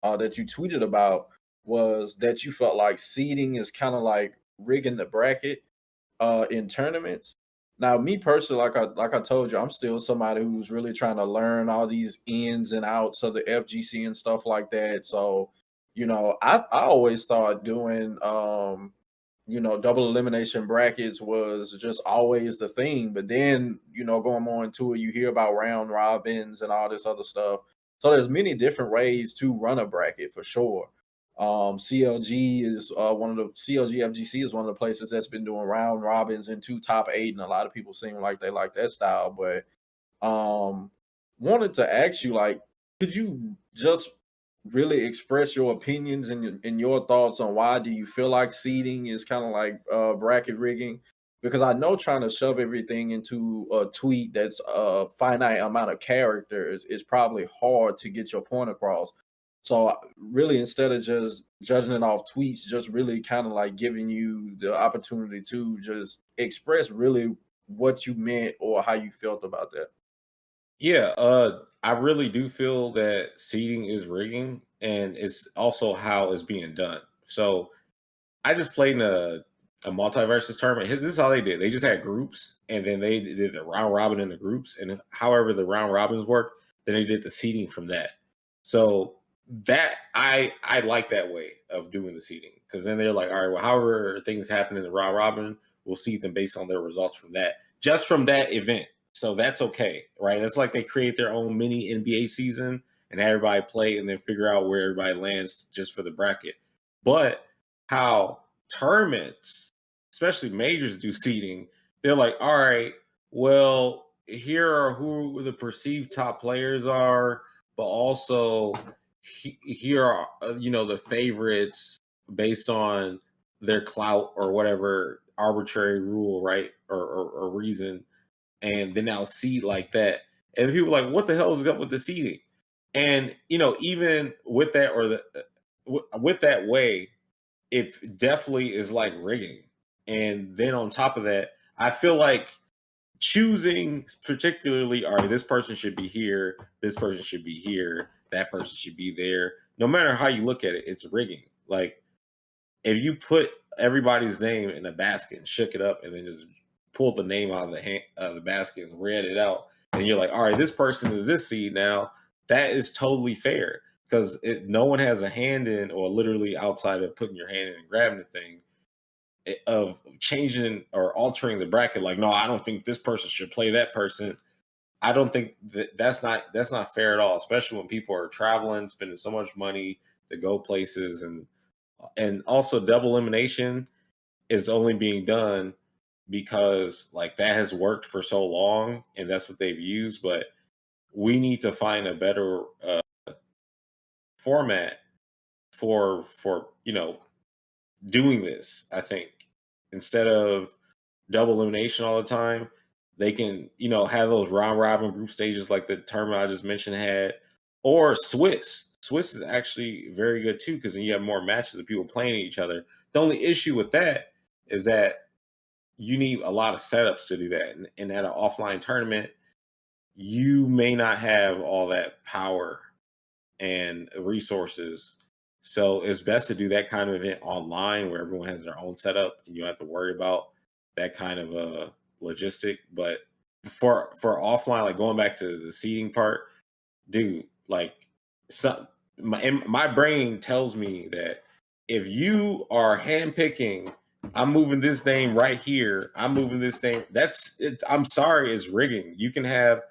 that you tweeted about was that you felt like seeding is kind of like rigging the bracket in tournaments. Now, me personally, like I told you, I'm still somebody who's really trying to learn all these ins and outs of the FGC and stuff like that. So, I always thought doing double elimination brackets was just always the thing. But then, going more into it, you hear about round robins and all this other stuff. So there's many different ways to run a bracket for sure. CLG is one of the CLG FGC is one of the places that's been doing round robins and two top eight, and a lot of people seem like they like that style. But wanted to ask you, like, could you just really express your opinions and your thoughts on why do you feel like seeding is kind of like bracket rigging? Because I know trying to shove everything into a tweet that's a finite amount of characters is probably hard to get your point across. So really, instead of just judging it off tweets, just really kind of like giving you the opportunity to just express really what you meant or how you felt about that. Yeah, I really do feel that seeding is rigging, and it's also how it's being done. So I just played in a multiversus tournament. This is how they did. They just had groups, and then they did the round robin in the groups, and however the round robins worked, then they did the seeding from that. So that I like that way of doing the seeding, because then they're like, all right, well, however things happen in the round robin, we'll seed them based on their results from that, just from that event. So that's okay, right? That's like they create their own mini NBA season and everybody play and then figure out where everybody lands just for the bracket. But how tournaments, especially majors, do seeding, they're like, all right, well, here are who the perceived top players are, but also here are the favorites based on their clout or whatever arbitrary rule, right, or reason, and then I'll seed like that. And people are like, what the hell is up with the seeding? And even with that or with that way, it definitely is like rigging. And then on top of that, I feel like choosing particularly, all right, this person should be here, this person should be here, that person should be there. No matter how you look at it, it's rigging. Like if you put everybody's name in a basket and shook it up and then just pulled the name out of the basket and read it out, and you're like, all right, this person is this seed now, that is totally fair because no one has a hand in, or literally outside of putting your hand in and grabbing the thing, of changing or altering the bracket. Like, no, I don't think this person should play that person. I don't think that's not fair at all, especially when people are traveling, spending so much money to go places, and also double elimination is only being done because like that has worked for so long and that's what they've used. But we need to find a better format for doing this. I think instead of double elimination all the time, they can have those round robin group stages like the tournament I just mentioned had, or Swiss is actually very good too, because then you have more matches of people playing each other. The only issue with that is that you need a lot of setups to do that, and at an offline tournament you may not have all that power and resources. So it's best to do that kind of event online where everyone has their own setup and you don't have to worry about that kind of a logistic. But for offline, like going back to the seating part, dude, like my brain tells me that if you are handpicking, I'm moving this name right here, I'm moving this name, that's it. I'm sorry, it's rigging. You can have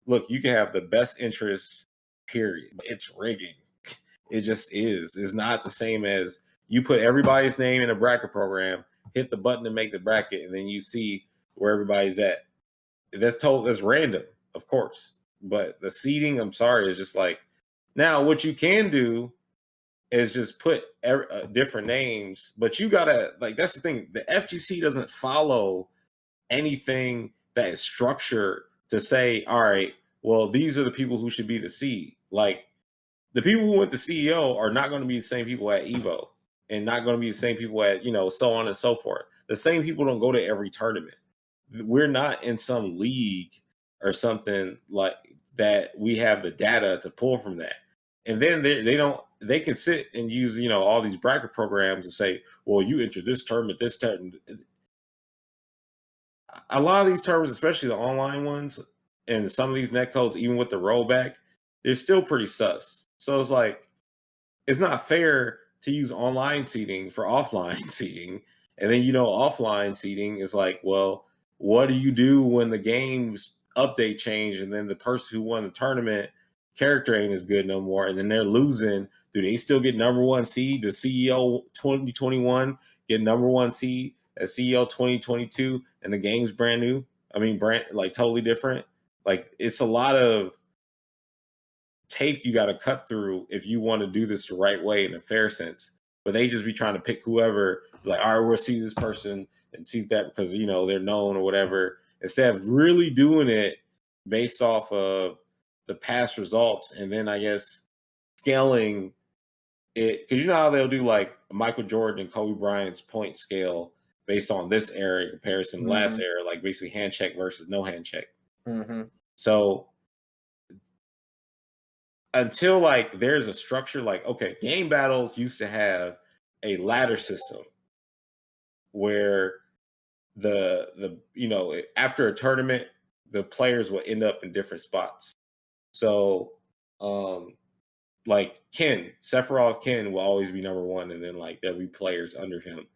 the best interests, period. It's rigging. It just is. It's not the same as you put everybody's name in a bracket program, hit the button to make the bracket, and then you see where everybody's at. That's random, of course. But the seating, I'm sorry, is just like, now what you can do is just put different names, but you gotta, like, that's the thing. The FGC doesn't follow anything that is structured to say, all right, well, these are the people who should be the seed. Like the people who went to CEO are not going to be the same people at Evo, and not going to be the same people at, so on and so forth. The same people don't go to every tournament. We're not in some league or something like that. We have the data to pull from that. And then they don't, they can sit and use, all these bracket programs and say, well, you enter this tournament, this tournament. A lot of these tournaments, especially the online ones, and some of these net codes, even with the rollback, they're still pretty sus. So it's like, it's not fair to use online seating for offline seating. And then, offline seating is like, well, what do you do when the game's update change and then the person who won the tournament character ain't as good no more, and then they're losing? Do they still get number one seed? The CEO 2021 get number one seed as CEO 2022, and the game's brand new? I mean, totally different. Like, it's a lot of tape you got to cut through if you want to do this the right way in a fair sense. But they just be trying to pick whoever, like, all right, we'll see this person and see that because, they're known or whatever, instead of really doing it based off of the past results. And then I guess scaling it, because how they'll do like Michael Jordan and Kobe Bryant's point scale based on this era in comparison to last era, like basically hand check versus no hand check. So until like there's a structure, like, okay, game battles used to have a ladder system where the after a tournament, the players will end up in different spots. So like Sephiroth Ken will always be number one, and then like there'll be players under him.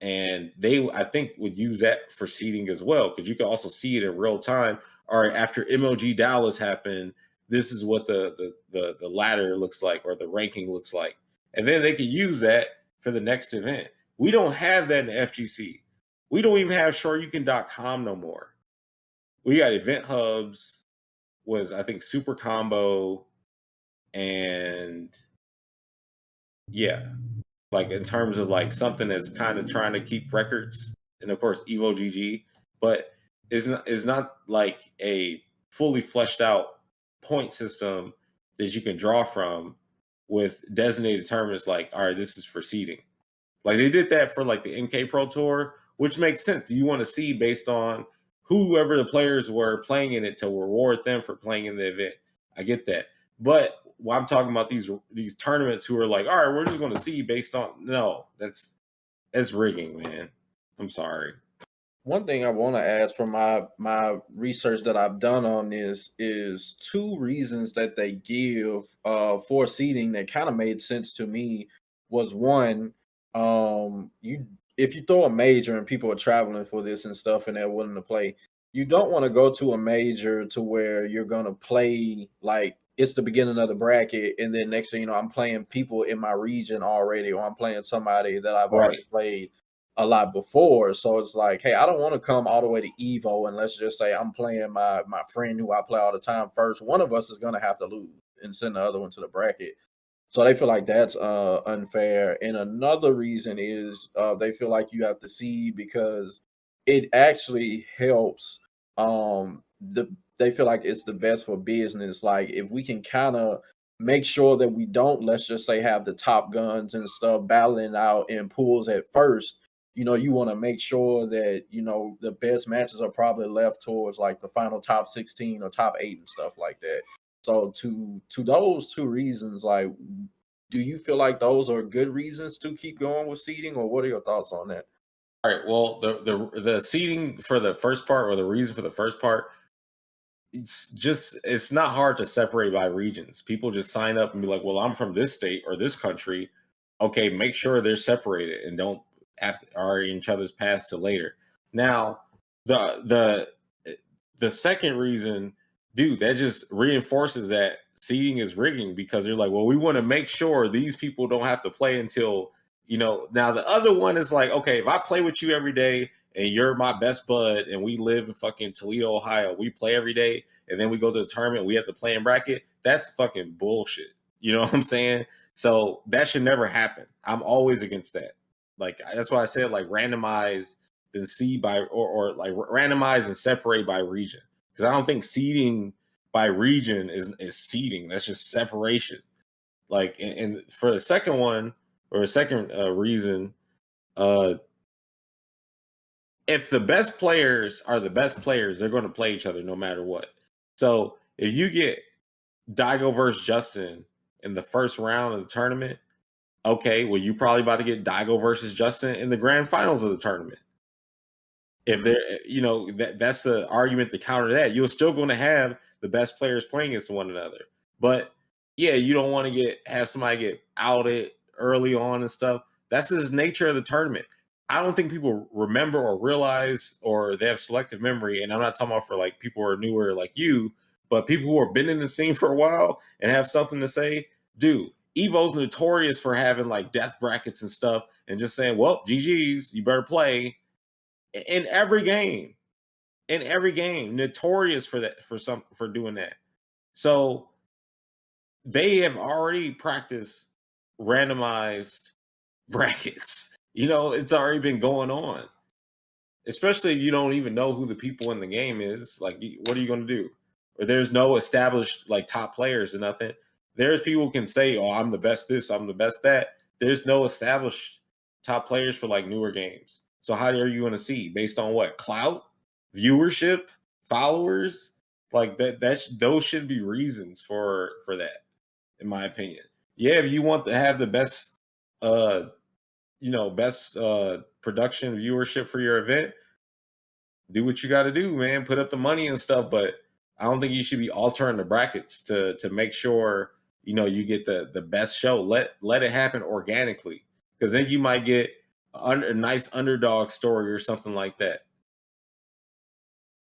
And they, I think, would use that for seeding as well, because you can also see it in real time. All right, after MLG Dallas happened, this is what the ladder looks like, or the ranking looks like. And then they can use that for the next event. We don't have that in the FGC. We don't even have SureYouCan.com no more. We got Event Hubs, was I think Super Combo, and yeah, like in terms of like something that's kind of trying to keep records, and of course Evo GG, but is not like a fully fleshed out point system that you can draw from with designated tournaments. Like, all right, this is for seeding. Like they did that for like the NK Pro Tour, which makes sense. You want to see based on whoever the players were playing in it to reward them for playing in the event. I get that. But while I'm talking about these tournaments who are like, all right, we're just going to see based on, no, that's rigging, man. I'm sorry. One thing I want to ask from my research that I've done on this is two reasons that they give for seeding that kind of made sense to me. Was one, if you throw a major and people are traveling for this and stuff and they're willing to play, you don't want to go to a major to where you're gonna play like it's the beginning of the bracket, and then next thing you know, I'm playing people in my region already, or I'm playing somebody that I've already played a lot before. So it's like, hey, I don't want to come all the way to Evo, and let's just say I'm playing my friend who I play all the time first. One of us is gonna have to lose and send the other one to the bracket. So they feel like that's unfair. And another reason is they feel like you have to see because it actually helps. They feel like it's the best for business. Like if we can kind of make sure that we don't, let's just say, have the top guns and stuff battling out in pools at first. You want to make sure that the best matches are probably left towards like the final top 16 or top 8 and stuff like that. So to those two reasons, like, do you feel like those are good reasons to keep going with seeding, or what are your thoughts on that? All right. Well, the seeding for the first part, or the reason for the first part, it's not hard to separate by regions. People just sign up and be like, well, I'm from this state or this country. Okay, make sure they're separated and don't are in each other's paths till later. Now, the second reason, dude, that just reinforces that seeding is rigging, because they're like, well, we want to make sure these people don't have to play until, now the other one is like, okay, if I play with you every day and you're my best bud and we live in fucking Toledo, Ohio, we play every day and then we go to the tournament, we have to play in bracket, that's fucking bullshit. You know what I'm saying? So that should never happen. I'm always against that. Like, that's why I said, like, randomize then seed by, or like randomize and separate by region. Because I don't think seeding by region is seeding. That's just separation. Like, and for the second one, or the second reason, if the best players are the best players, they're going to play each other no matter what. So if you get Daigo versus Justin in the first round of the tournament, okay, well, you probably about to get Daigo versus Justin in the grand finals of the tournament. If there, that's the argument to counter that. You're still going to have the best players playing against one another. But yeah, you don't want to have somebody get outed early on and stuff. That's the nature of the tournament. I don't think people remember or realize, or they have selective memory. And I'm not talking about for like people who are newer like you, but people who have been in the scene for a while and have something to say. Dude, Evo's notorious for having like death brackets and stuff and just saying, well, GG's, you better play in every game. In every game, notorious for that, for doing that. So they have already practiced randomized brackets. It's already been going on. Especially if you don't even know who the people in the game is. Like, what are you going to do? Or there's no established like top players or nothing. There's people who can say, "Oh, I'm the best this, I'm the best that." There's no established top players for like newer games. So how are you going to see based on what? Clout, viewership, followers? Like those should be reasons for that, in my opinion. Yeah, if you want to have the best best production viewership for your event, do what you got to do, man. Put up the money and stuff, but I don't think you should be altering the brackets to make sure you get the best show. Let it happen organically, because then you might get a nice underdog story or something like that.